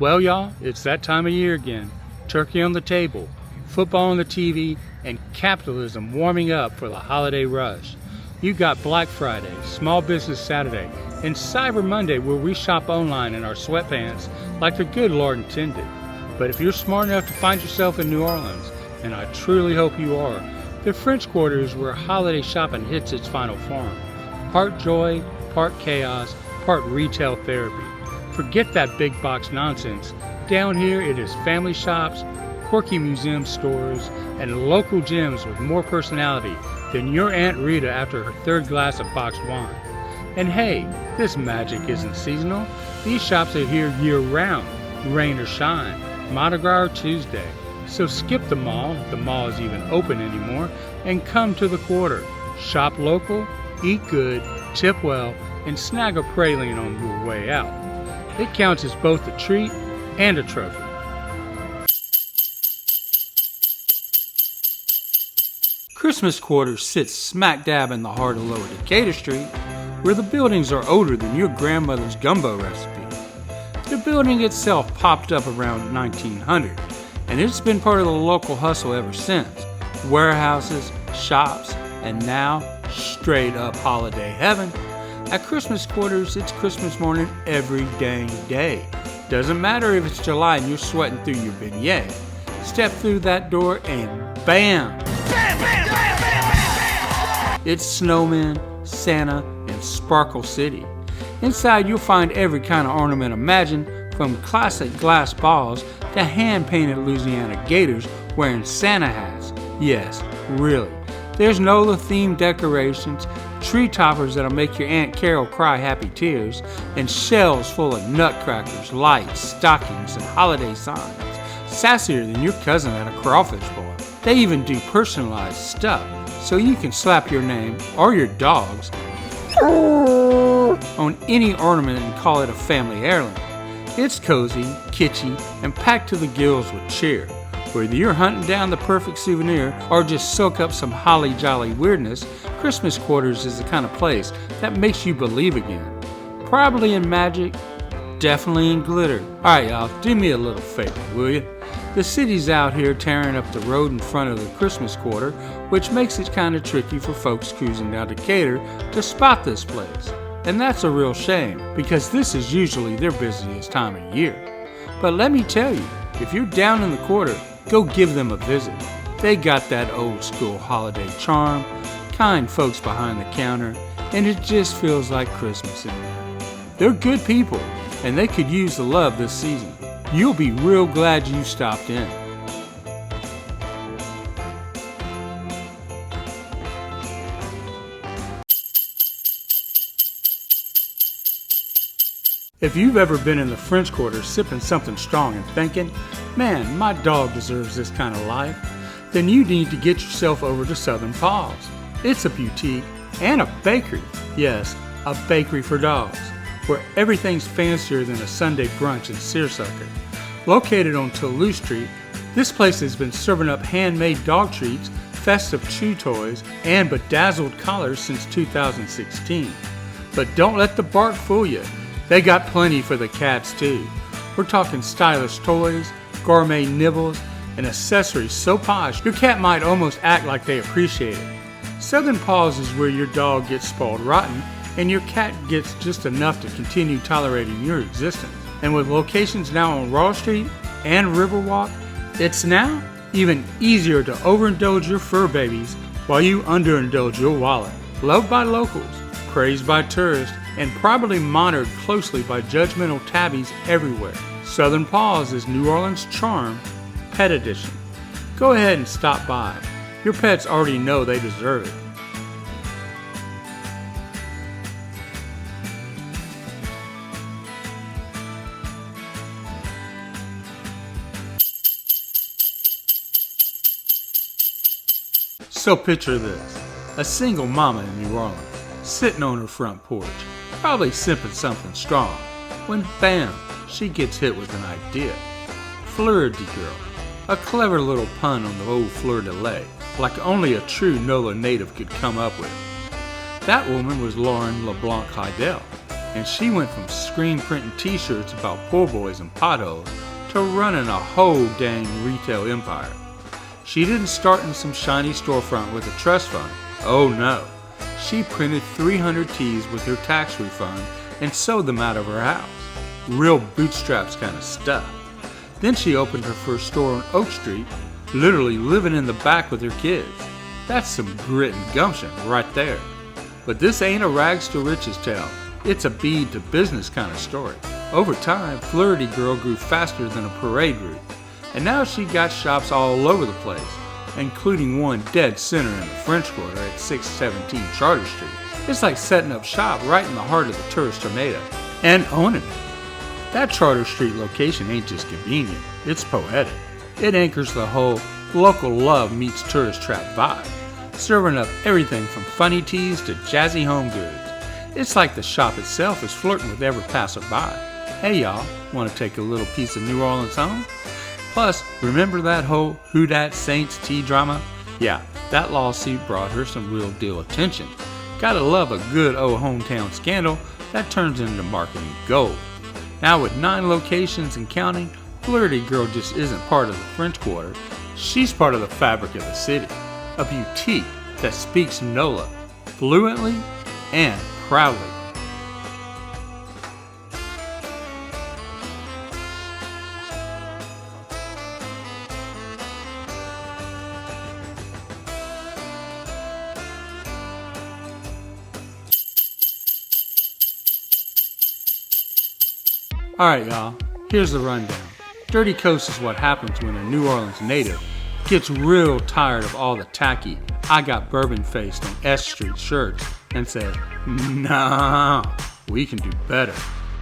Well, y'all, it's that time of year again. Turkey on the table, football on the TV, and capitalism warming up for the holiday rush. You got Black Friday, Small Business Saturday, and Cyber Monday where we shop online in our sweatpants like the good Lord intended. But if you're smart enough to find yourself in New Orleans, and I truly hope you are, the French Quarter is where holiday shopping hits its final form. Part joy, part chaos, part retail therapy. Forget that big box nonsense. Down here it is family shops, quirky museum stores, and local gyms with more personality than your Aunt Rita after her third glass of boxed wine. And hey, this magic isn't seasonal. These shops are here year-round, rain or shine, Mardi Gras or Tuesday. So skip the mall, if the mall is even open anymore, and come to the Quarter. Shop local, eat good, tip well, and snag a praline on your way out. It counts as both a treat and a trophy. Christmas Quarter sits smack dab in the heart of Lower Decatur Street, where the buildings are older than your grandmother's gumbo recipe. The building itself popped up around 1900, and it's been part of the local hustle ever since. Warehouses, shops, and now straight up holiday heaven. At Christmas Quarters, it's Christmas morning every dang day. Doesn't matter if it's July and you're sweating through your beignet. Step through that door and bam! Bam, bam, bam, bam, bam, bam! It's snowmen, Santa, and Sparkle City. Inside you'll find every kind of ornament imagined, from classic glass balls to hand-painted Louisiana gators wearing Santa hats. Yes, really. There's Nola-themed decorations, tree toppers that'll make your Aunt Carol cry happy tears, and shelves full of nutcrackers, lights, stockings, and holiday signs. Sassier than your cousin at a crawfish boil. They even do personalized stuff, so you can slap your name, or your dog's, on any ornament and call it a family heirloom. It's cozy, kitschy, and packed to the gills with cheer. Whether you're hunting down the perfect souvenir or just soak up some holly jolly weirdness, Christmas Quarters is the kind of place that makes you believe again. Probably in magic, definitely in glitter. Alright y'all, do me a little favor, will you? The city's out here tearing up the road in front of the Christmas Quarter, which makes it kind of tricky for folks cruising down Decatur to spot this place. And that's a real shame, because this is usually their busiest time of year. But let me tell you, if you're down in the Quarter, go give them a visit. They got that old school holiday charm, kind folks behind the counter, and it just feels like Christmas in there. They're good people, and they could use the love this season. You'll be real glad you stopped in. If you've ever been in the French Quarter sipping something strong and thinking, man, my dog deserves this kind of life, then you need to get yourself over to Southern Paws. It's a boutique and a bakery. Yes, a bakery for dogs, where everything's fancier than a Sunday brunch in Searsucker. Located on Toulouse Street, this place has been serving up handmade dog treats, festive chew toys, and bedazzled collars since 2016. But don't let the bark fool you. They got plenty for the cats too. We're talking stylish toys, gourmet nibbles, and accessories so posh your cat might almost act like they appreciate it. Southern Paws is where your dog gets spoiled rotten and your cat gets just enough to continue tolerating your existence. And with locations now on Raw Street and Riverwalk, it's now even easier to overindulge your fur babies while you underindulge your wallet. Loved by locals, praised by tourists, and probably monitored closely by judgmental tabbies everywhere. Southern Paws is New Orleans' charm, Pet Edition. Go ahead and stop by. Your pets already know they deserve it. So picture this, a single mama in New Orleans, sitting on her front porch, probably sipping something strong, when bam, she gets hit with an idea. Fleurty Girl, a clever little pun on the old fleur de lis, like only a true NOLA native could come up with. That woman was Lauren LeBlanc Heidel, and she went from screen printing t-shirts about poor boys and potholes to running a whole dang retail empire. She didn't start in some shiny storefront with a trust fund. Oh no. She printed 300 tees with her tax refund and sold them out of her house. Real bootstraps kind of stuff. Then she opened her first store on Oak Street, literally living in the back with her kids. That's some grit and gumption right there. But this ain't a rags to riches tale. It's a bead to business kind of story. Over time, Fleurty Girl grew faster than a parade route, and now she got shops all over the place, including one dead center in the French Quarter at 617 Charter Street. It's like setting up shop right in the heart of the tourist tornado and owning it. That Charter Street location ain't just convenient, it's poetic. It anchors the whole local love meets tourist trap vibe, serving up everything from funny teas to jazzy home goods. It's like the shop itself is flirting with every passerby. Hey y'all, want to take a little piece of New Orleans home? Plus, remember that whole Who Dat Saints tea drama? Yeah, that lawsuit brought her some real deal attention. Gotta love a good old hometown scandal that turns into marketing gold. Now with 9 locations and counting, Fleurty Girl just isn't part of the French Quarter. She's part of the fabric of the city. A boutique that speaks Nola fluently and proudly. Alright y'all, here's the rundown. Dirty Coast is what happens when a New Orleans native gets real tired of all the tacky I got bourbon faced on S Street shirts and says, nah, we can do better.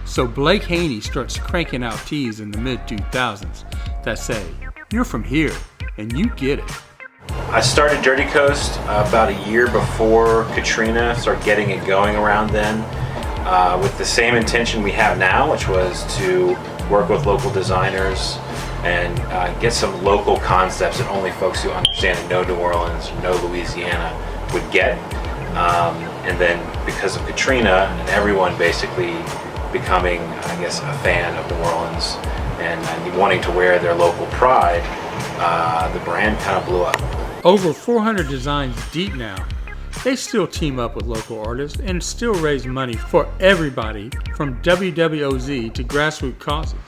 So Blake Haney starts cranking out teas in the mid-2000s that say, you're from here and you get it. I started Dirty Coast about a year before Katrina, started getting it going around then. With the same intention we have now, which was to work with local designers and get some local concepts that only folks who understand and know New Orleans or know Louisiana would get. And then because of Katrina and everyone basically becoming, I guess, a fan of New Orleans and wanting to wear their local pride, the brand kind of blew up. Over 400 designs deep now. They still team up with local artists and still raise money for everybody from WWOZ to grassroots causes.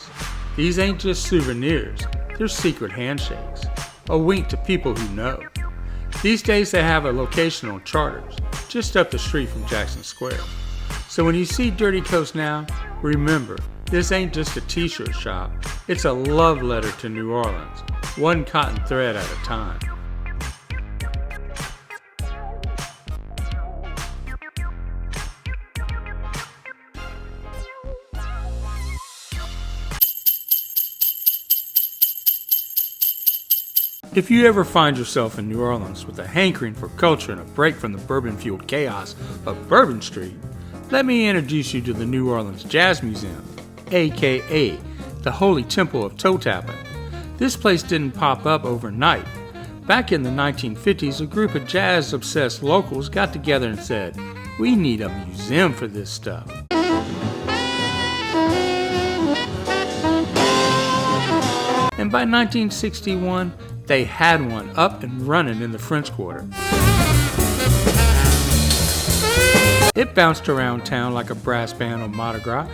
These ain't just souvenirs, they're secret handshakes, a wink to people who know. These days they have a location on Charters, just up the street from Jackson Square. So when you see Dirty Coast now, remember, this ain't just a t-shirt shop, it's a love letter to New Orleans, one cotton thread at a time. If you ever find yourself in New Orleans with a hankering for culture and a break from the bourbon-fueled chaos of Bourbon Street, let me introduce you to the New Orleans Jazz Museum, aka the Holy Temple of Toe Tapping. This place didn't pop up overnight. Back in the 1950s, a group of jazz-obsessed locals got together and said, we need a museum for this stuff. And by 1961, they had one up and running in the French Quarter. It bounced around town like a brass band on Mardi Gras.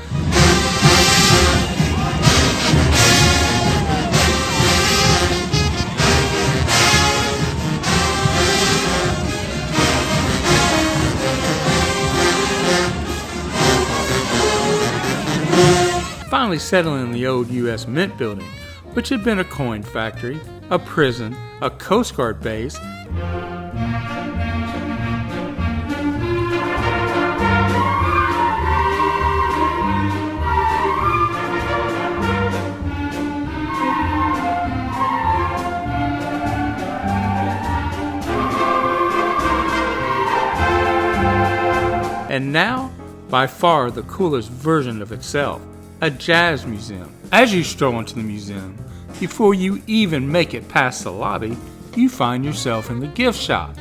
Finally settling in the old U.S. Mint building, which had been a coin factory, a prison, a Coast Guard base, and now, by far the coolest version of itself, a jazz museum. As you stroll into the museum, before you even make it past the lobby, you find yourself in the gift shop.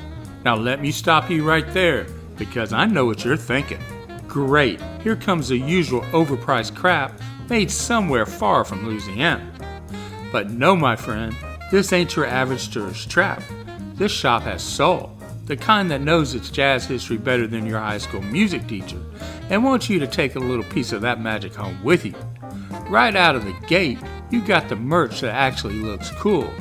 Now let me stop you right there, because I know what you're thinking. Great, here comes the usual overpriced crap made somewhere far from Louisiana. But no, my friend, this ain't your average tourist trap. This shop has soul, the kind that knows its jazz history better than your high school music teacher, and wants you to take a little piece of that magic home with you. Right out of the gate, you got the merch that actually looks cool.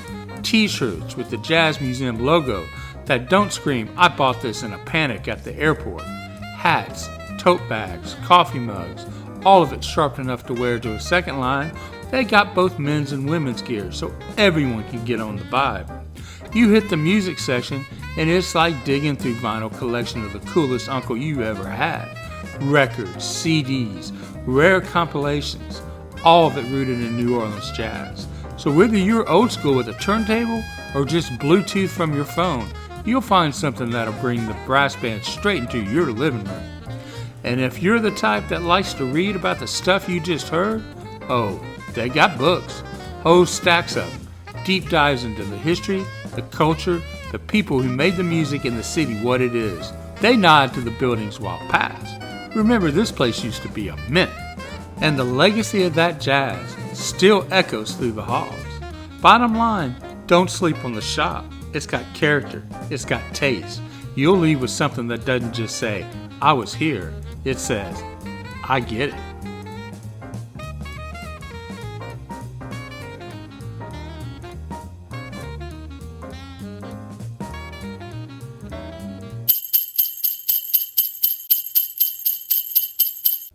T-shirts with the Jazz Museum logo that don't scream, "I bought this in a panic at the airport." Hats, tote bags, coffee mugs, all of it sharp enough to wear to a second line. They got both men's and women's gear so everyone can get on the vibe. You hit the music section and it's like digging through vinyl collection of the coolest uncle you ever had. Records, CDs, rare compilations, all of it rooted in New Orleans jazz. So whether you're old school with a turntable or just Bluetooth from your phone, you'll find something that'll bring the brass band straight into your living room. And if you're the type that likes to read about the stuff you just heard, oh, they got books, whole stacks of them, deep dives into the history, the culture, the people who made the music in the city what it is. They nod to the buildings while past. Remember, this place used to be a mint, and the legacy of that jazz still echoes through the halls. Bottom line, don't sleep on the shop. It's got character, it's got taste. You'll leave with something that doesn't just say, "I was here." It says, "I get it."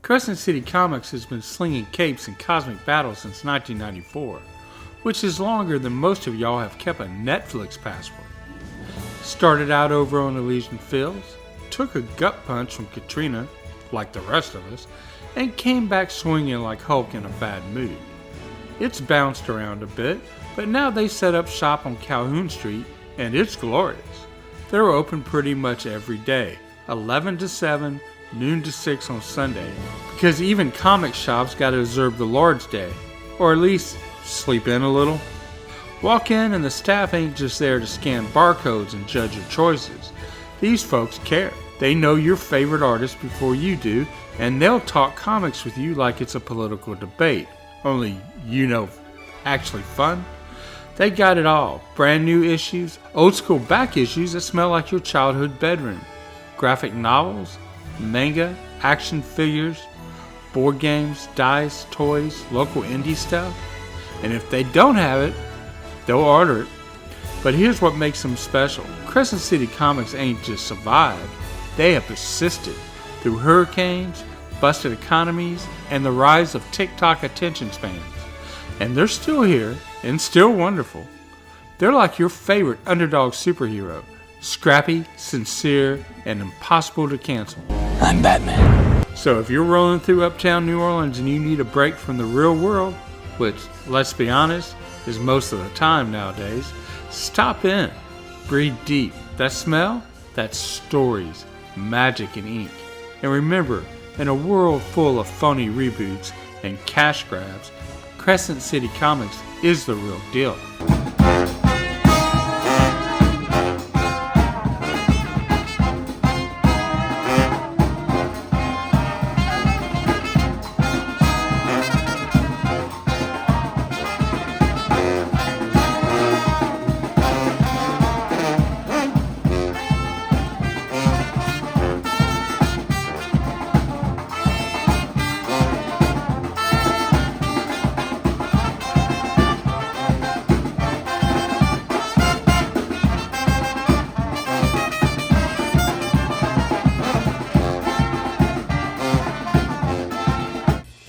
Crescent City Comics has been slinging capes in cosmic battles since 1994, which is longer than most of y'all have kept a Netflix password. Started out over on Elysian Fields, took a gut punch from Katrina, like the rest of us, and came back swinging like Hulk in a bad mood. It's bounced around a bit, but now they set up shop on Calhoun Street, and it's glorious. They're open pretty much every day, 11 to 7, noon to 6 on Sunday, because even comic shops gotta observe the Lord's Day, or at least sleep in a little. Walk in and the staff ain't just there to scan barcodes and judge your choices. These folks care. They know your favorite artist before you do, and they'll talk comics with you like it's a political debate, only, actually fun. They got it all. Brand new issues, old school back issues that smell like your childhood bedroom, graphic novels, manga, action figures, board games, dice, toys, local indie stuff. And if they don't have it, they'll order it. But here's what makes them special. Crescent City Comics ain't just survived. They have persisted through hurricanes, busted economies, and the rise of TikTok attention spans. And they're still here and still wonderful. They're like your favorite underdog superhero. Scrappy, sincere, and impossible to cancel. I'm Batman. So if you're rolling through uptown New Orleans and you need a break from the real world, which, let's be honest, is most of the time nowadays, stop in. Breathe deep. That smell? That's stories, magic, and ink. And remember, in a world full of phony reboots and cash grabs, Crescent City Comics is the real deal.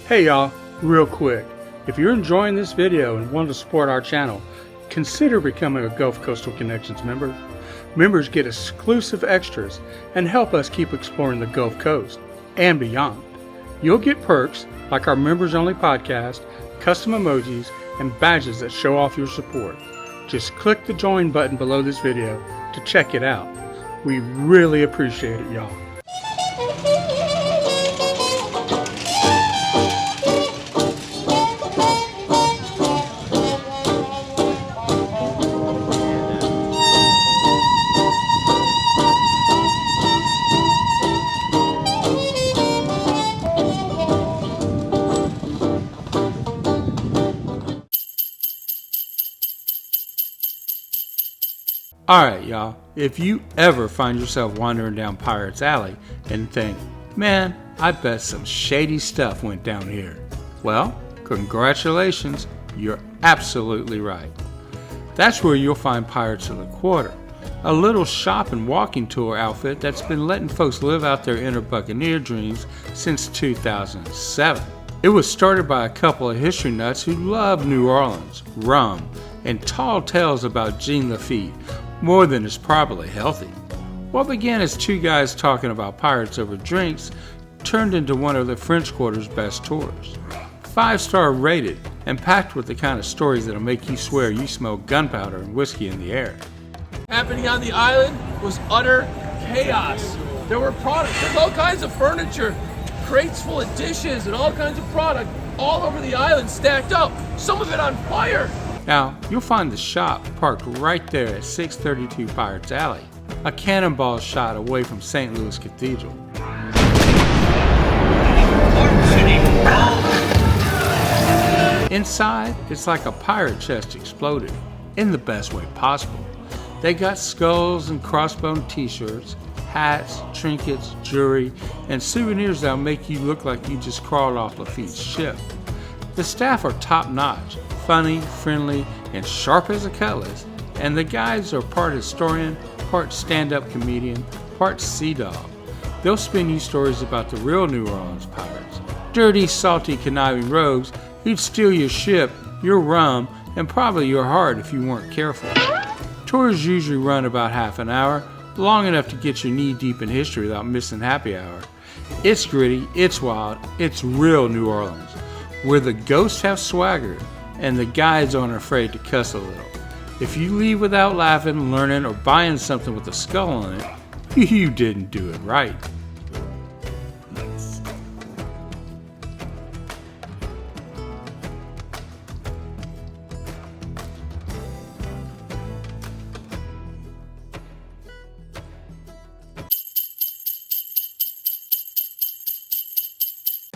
Hey y'all, real quick, if you're enjoying this video and want to support our channel, consider becoming a Gulf Coastal Connections member. Members get exclusive extras and help us keep exploring the Gulf Coast and beyond. You'll get perks like our members only podcast, custom emojis, and badges that show off your support. Just click the join button below this video to check it out. We really appreciate it, y'all. Alright, y'all, if you ever find yourself wandering down Pirates Alley and think, man, I bet some shady stuff went down here. Well, congratulations, you're absolutely right. That's where you'll find Pirates of the Quarter, a little shop and walking tour outfit that's been letting folks live out their inner Buccaneer dreams since 2007. It was started by a couple of history nuts who love New Orleans, rum, and tall tales about Jean Lafitte, more than is probably healthy. What began as two guys talking about pirates over drinks turned into one of the French Quarter's best tours. 5-star rated and packed with the kind of stories that'll make you swear you smell gunpowder and whiskey in the air. Happening on the island was utter chaos. There were products, there's all kinds of furniture, crates full of dishes and all kinds of product all over the island stacked up, some of it on fire. Now, you'll find the shop parked right there at 632 Pirates Alley, a cannonball shot away from St. Louis Cathedral. Inside, it's like a pirate chest exploded, in the best way possible. They got skulls and crossbone t-shirts, hats, trinkets, jewelry, and souvenirs that'll make you look like you just crawled off Lafitte's ship. The staff are top-notch, funny, friendly, and sharp as a cutlass, and the guides are part historian, part stand-up comedian, part sea dog. They'll spin you stories about the real New Orleans pirates, dirty, salty, conniving rogues who'd steal your ship, your rum, and probably your heart if you weren't careful. Tours usually run about half an hour, long enough to get you knee-deep in history without missing happy hour. It's gritty, it's wild, it's real New Orleans, where the ghosts have swagger and the guides aren't afraid to cuss a little. If you leave without laughing, learning, or buying something with a skull on it, you didn't do it right.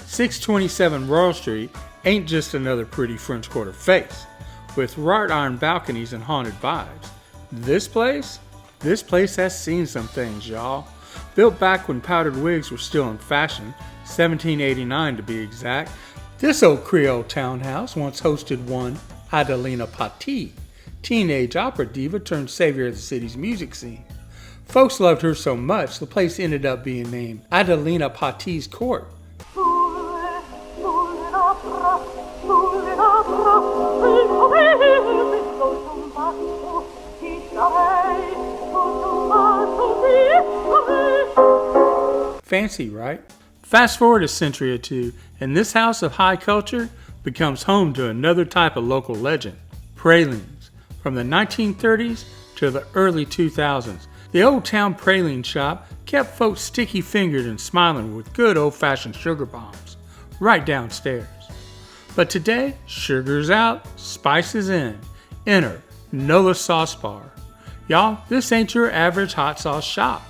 627 Royal Street ain't just another pretty French Quarter face, with wrought iron balconies and haunted vibes. This place has seen some things, y'all. Built back when powdered wigs were still in fashion, 1789 to be exact, this old Creole townhouse once hosted one Adelina Patti, teenage opera diva turned savior of the city's music scene. Folks loved her so much, the place ended up being named Adelina Patti's Court. Fancy, right? Fast forward a century or two, and this house of high culture becomes home to another type of local legend, Pralines. From the 1930s to the early 2000s, the old town praline shop kept folks sticky-fingered and smiling with good old-fashioned sugar bombs, right downstairs. But today, sugar's out, spices in. Enter Nola Sauce Bar. Y'all, this ain't your average hot sauce shop.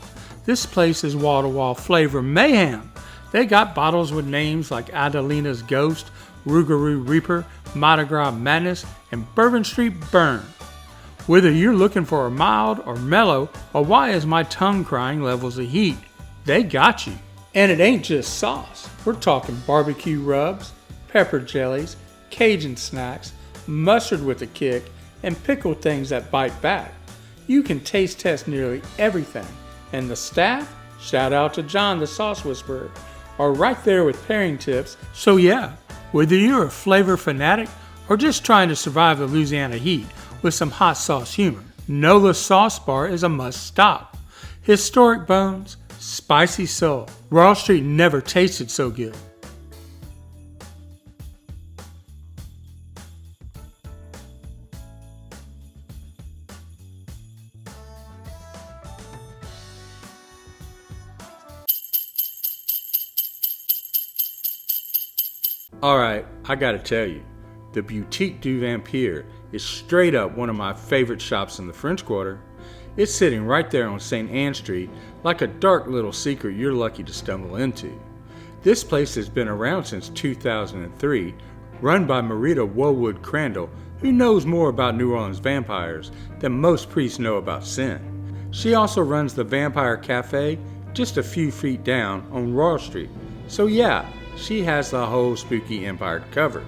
This place is wall-to-wall flavor mayhem. They got bottles with names like Adelina's Ghost, Rougarou Reaper, Mardi Gras Madness, and Bourbon Street Burn. Whether you're looking for a mild or mellow, or why is my tongue crying levels of heat, they got you. And it ain't just sauce. We're talking barbecue rubs, pepper jellies, Cajun snacks, mustard with a kick, and pickled things that bite back. You can taste test nearly everything. And the staff, shout out to John the Sauce Whisperer, are right there with pairing tips. So yeah, whether you're a flavor fanatic or just trying to survive the Louisiana heat with some hot sauce humor, Nola Sauce Bar is a must stop. Historic bones, spicy soul. Royal Street never tasted so good. Alright, I gotta tell you, the Boutique du Vampyre is straight up one of my favorite shops in the French Quarter. It's sitting right there on St. Anne Street, like a dark little secret you're lucky to stumble into. This place has been around since 2003, run by Marita Woolwood Crandall, who knows more about New Orleans vampires than most priests know about sin. She also runs the Vampyre Cafe just a few feet down on Royal Street. So yeah, she has the whole spooky empire covered.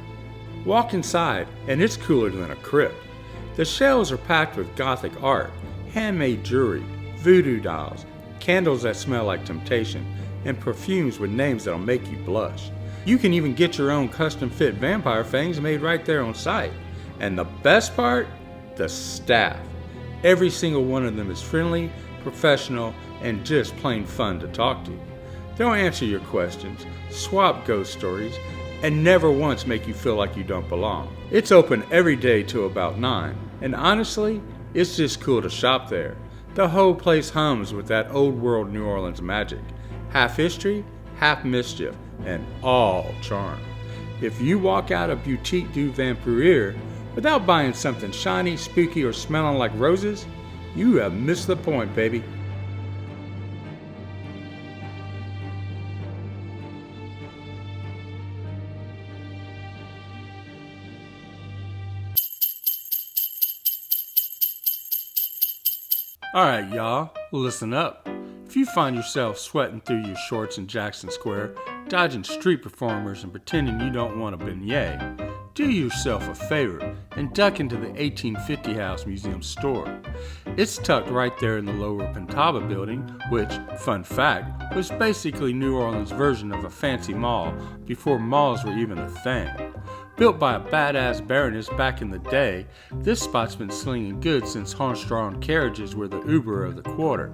Walk inside and it's cooler than a crypt. The shelves are packed with gothic art, handmade jewelry, voodoo dolls, candles that smell like temptation, and perfumes with names that'll make you blush. You can even get your own custom fit vampire fangs made right there on site. And the best part? The staff. Every single one of them is friendly, professional, and just plain fun to talk to. They'll answer your questions, swap ghost stories, and never once make you feel like you don't belong. It's open every day till about 9, and honestly, it's just cool to shop there. The whole place hums with that old world New Orleans magic. Half history, half mischief, and all charm. If you walk out of Boutique du Vampyre without buying something shiny, spooky, or smelling like roses, you have missed the point, baby. Alright, y'all, listen up. If you find yourself sweating through your shorts in Jackson Square, dodging street performers and pretending you don't want a beignet, do yourself a favor and duck into the 1850 House Museum store. It's tucked right there in the lower Pentaba building, which, fun fact, was basically New Orleans' version of a fancy mall before malls were even a thing. Built by a badass baroness back in the day, this spot's been slinging goods since horse-drawn carriages were the Uber of the quarter.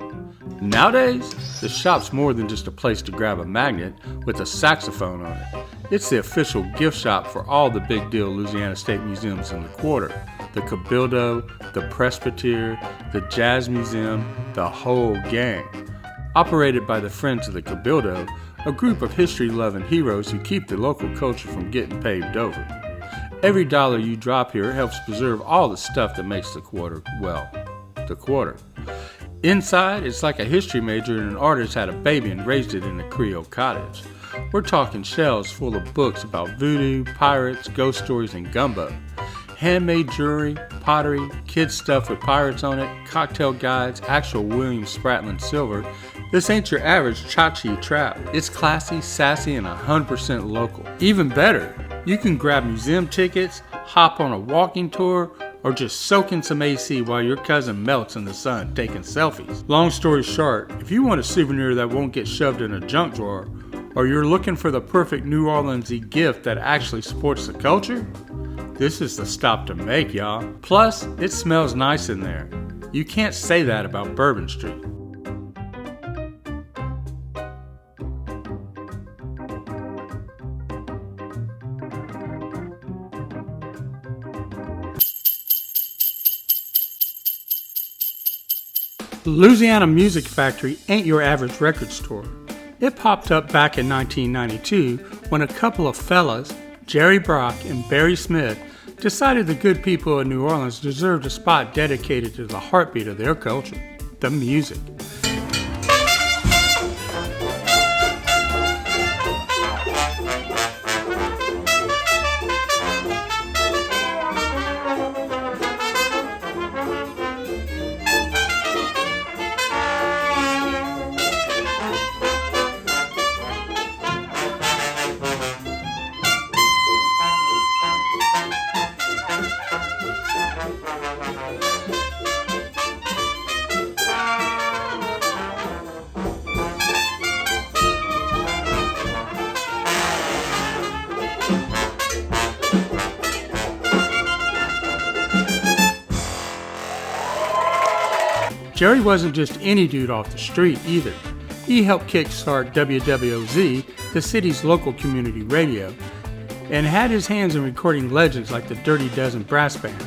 Nowadays, the shop's more than just a place to grab a magnet with a saxophone on it. It's the official gift shop for all the big deal Louisiana State museums in the quarter. The Cabildo, the Presbytere, the Jazz Museum, the whole gang. Operated by the Friends of the Cabildo, a group of history-loving heroes who keep the local culture from getting paved over. Every dollar you drop here helps preserve all the stuff that makes the quarter, well, the quarter. Inside, it's like a history major and an artist had a baby and raised it in a Creole cottage. We're talking shelves full of books about voodoo, pirates, ghost stories, and gumbo. Handmade jewelry, pottery, kids stuff with pirates on it, cocktail guides, actual William Spratling silver. This ain't your average tchotchke trap. It's classy, sassy, and 100% local. Even better, you can grab museum tickets, hop on a walking tour, or just soak in some AC while your cousin melts in the sun taking selfies. Long story short, if you want a souvenir that won't get shoved in a junk drawer, or you're looking for the perfect New Orleans-y gift that actually supports the culture, this is the stop to make, y'all. Plus, it smells nice in there. You can't say that about Bourbon Street. The Louisiana Music Factory ain't your average record store. It popped up back in 1992 when a couple of fellas, Jerry Brock and Barry Smith, decided the good people of New Orleans deserved a spot dedicated to the heartbeat of their culture, the music. Jerry wasn't just any dude off the street either. He helped kickstart WWOZ, the city's local community radio, and had his hands in recording legends like the Dirty Dozen Brass Band.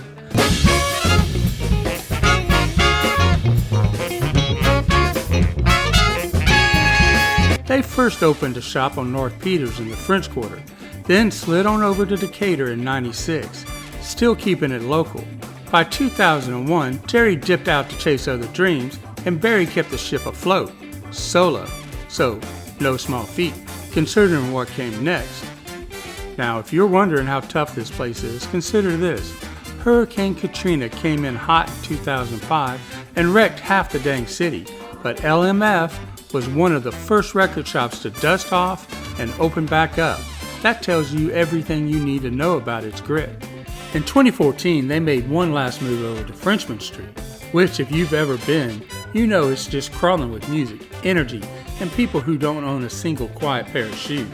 They first opened a shop on North Peters in the French Quarter, then slid on over to Decatur in '96, still keeping it local. By 2001, Jerry dipped out to chase other dreams, and Barry kept the ship afloat, solo. So, no small feat, considering what came next. Now, if you're wondering how tough this place is, consider this. Hurricane Katrina came in hot in 2005 and wrecked half the dang city, but LMF was one of the first record shops to dust off and open back up. That tells you everything you need to know about its grit. In 2014, they made one last move over to Frenchmen Street, which, if you've ever been, you know it's just crawling with music, energy, and people who don't own a single quiet pair of shoes.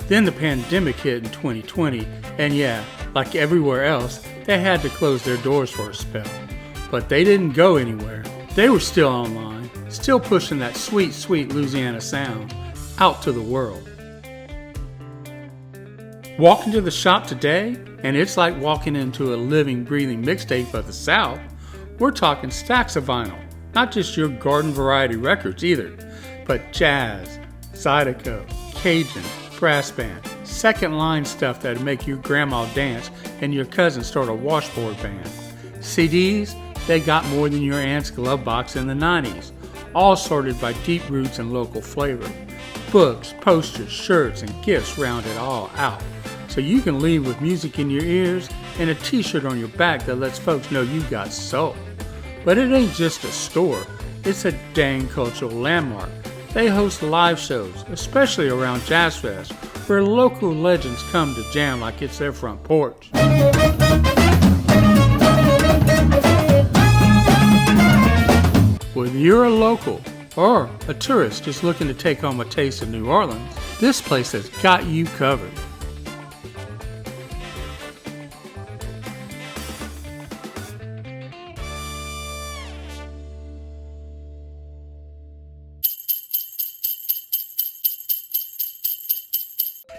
Then the pandemic hit in 2020, and yeah, like everywhere else, they had to close their doors for a spell. But they didn't go anywhere. They were still online, still pushing that sweet, sweet Louisiana sound out to the world. Walk into the shop today, and it's like walking into a living, breathing mixtape of the South. We're talking stacks of vinyl, not just your garden variety records either, but jazz, Zydeco, Cajun, brass band, second line stuff that'd make your grandma dance and your cousin start a washboard band. CDs, they got more than your aunt's glove box in the 90s, all sorted by deep roots and local flavor. Books, posters, shirts, and gifts round it all out, so you can leave with music in your ears and a t-shirt on your back that lets folks know you got soul. But it ain't just a store, it's a dang cultural landmark. They host live shows, especially around Jazz Fest, where local legends come to jam like it's their front porch. Whether you're a local or a tourist just looking to take home a taste of New Orleans, this place has got you covered.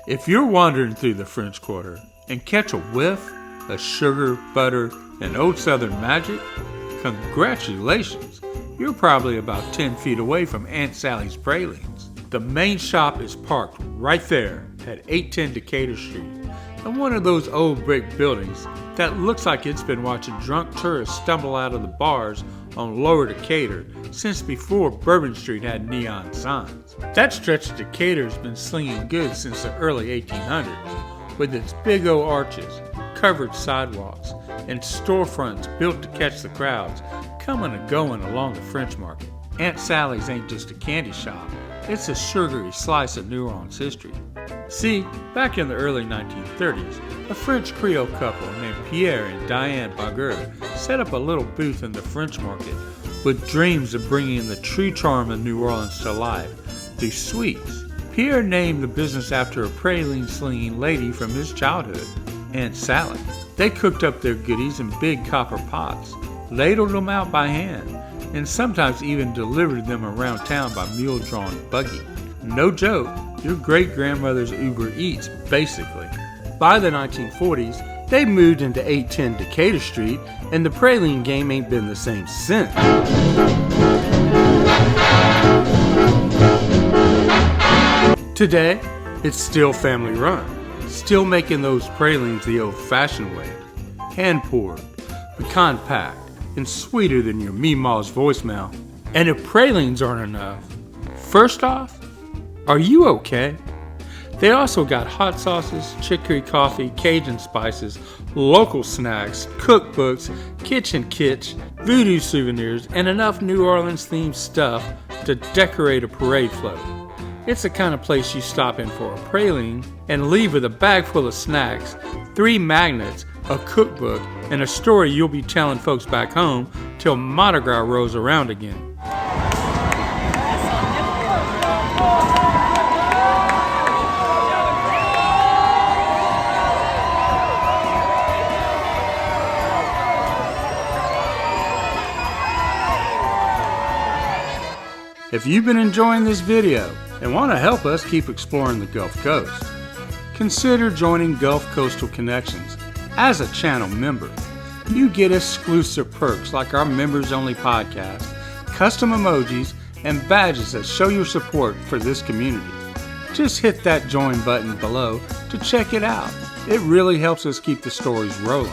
If you're wandering through the French Quarter and catch a whiff of sugar, butter, and old Southern magic, congratulations! You're probably about 10 feet away from Aunt Sally's Pralines. The main shop is parked right there at 810 Decatur Street, in one of those old brick buildings that looks like it's been watching drunk tourists stumble out of the bars on Lower Decatur since before Bourbon Street had neon signs. That stretch of Decatur has been slinging goods since the early 1800s, with its big old arches, covered sidewalks, and storefronts built to catch the crowds coming and going along the French Market. Aunt Sally's ain't just a candy shop, it's a sugary slice of New Orleans history. See, back in the early 1930s, a French Creole couple named Pierre and Diane Baguer set up a little booth in the French Market with dreams of bringing the true charm of New Orleans to life through sweets. Pierre named the business after a praline-slinging lady from his childhood, Aunt Sally. They cooked up their goodies in big copper pots, ladled them out by hand, and sometimes even delivered them around town by mule-drawn buggy. No joke, your great-grandmother's Uber Eats, basically. By the 1940s, they moved into 810 Decatur Street, and the praline game ain't been the same since. Today, it's still family run, still making those pralines the old-fashioned way, hand-poured, pecan-packed, and sweeter than your Meemaw's voicemail. And if pralines aren't enough, first off, are you okay? They also got hot sauces, chicory coffee, Cajun spices, local snacks, cookbooks, kitchen kits, voodoo souvenirs, and enough New Orleans themed stuff to decorate a parade float. It's the kind of place you stop in for a praline and leave with a bag full of snacks, 3 magnets, a cookbook, and a story you'll be telling folks back home till Mardi Gras rolls around again. If you've been enjoying this video and want to help us keep exploring the Gulf Coast, consider joining Gulf Coastal Connections as a channel member. You get exclusive perks like our members-only podcast, custom emojis, and badges that show your support for this community. Just hit that join button below to check it out. It really helps us keep the stories rolling.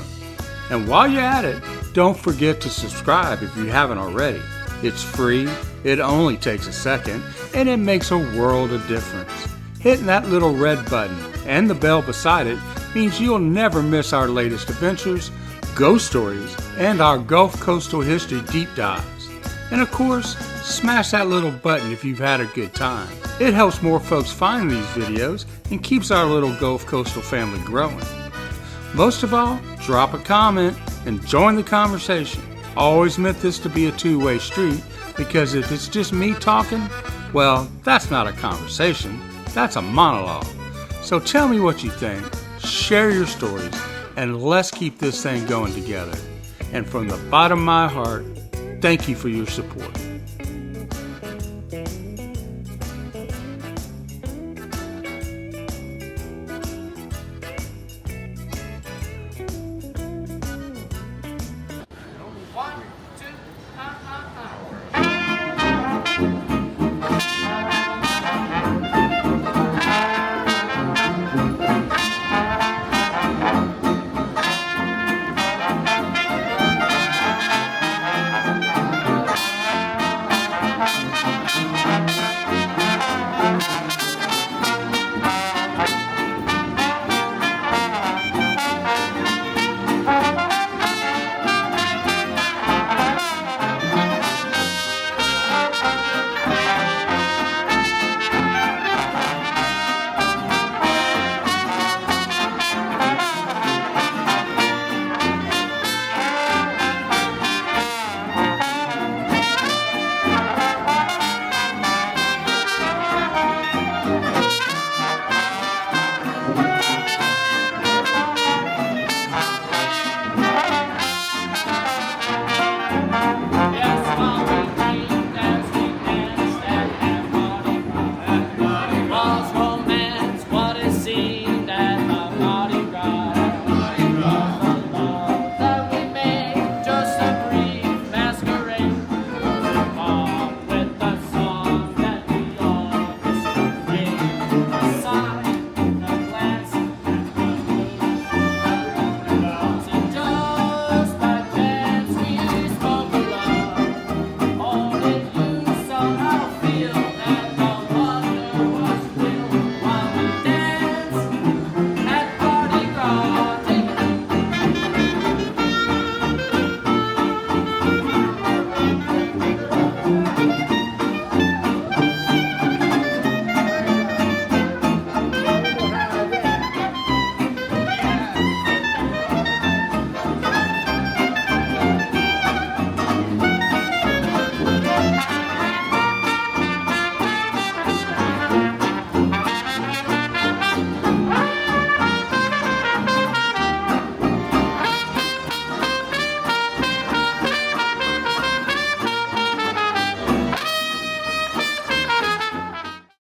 And while you're at it, don't forget to subscribe if you haven't already. It's free, it only takes a second, and it makes a world of difference. Hitting that little red button and the bell beside it means you'll never miss our latest adventures, ghost stories, and our Gulf Coastal History deep dives. And of course, smash that little button if you've had a good time. It helps more folks find these videos and keeps our little Gulf Coastal family growing. Most of all, drop a comment and join the conversation. Always meant this to be a two-way street, because if it's just me talking, well, that's not a conversation, that's a monologue. So tell me what you think, share your stories, and let's keep this thing going together. And from the bottom of my heart, thank you for your support.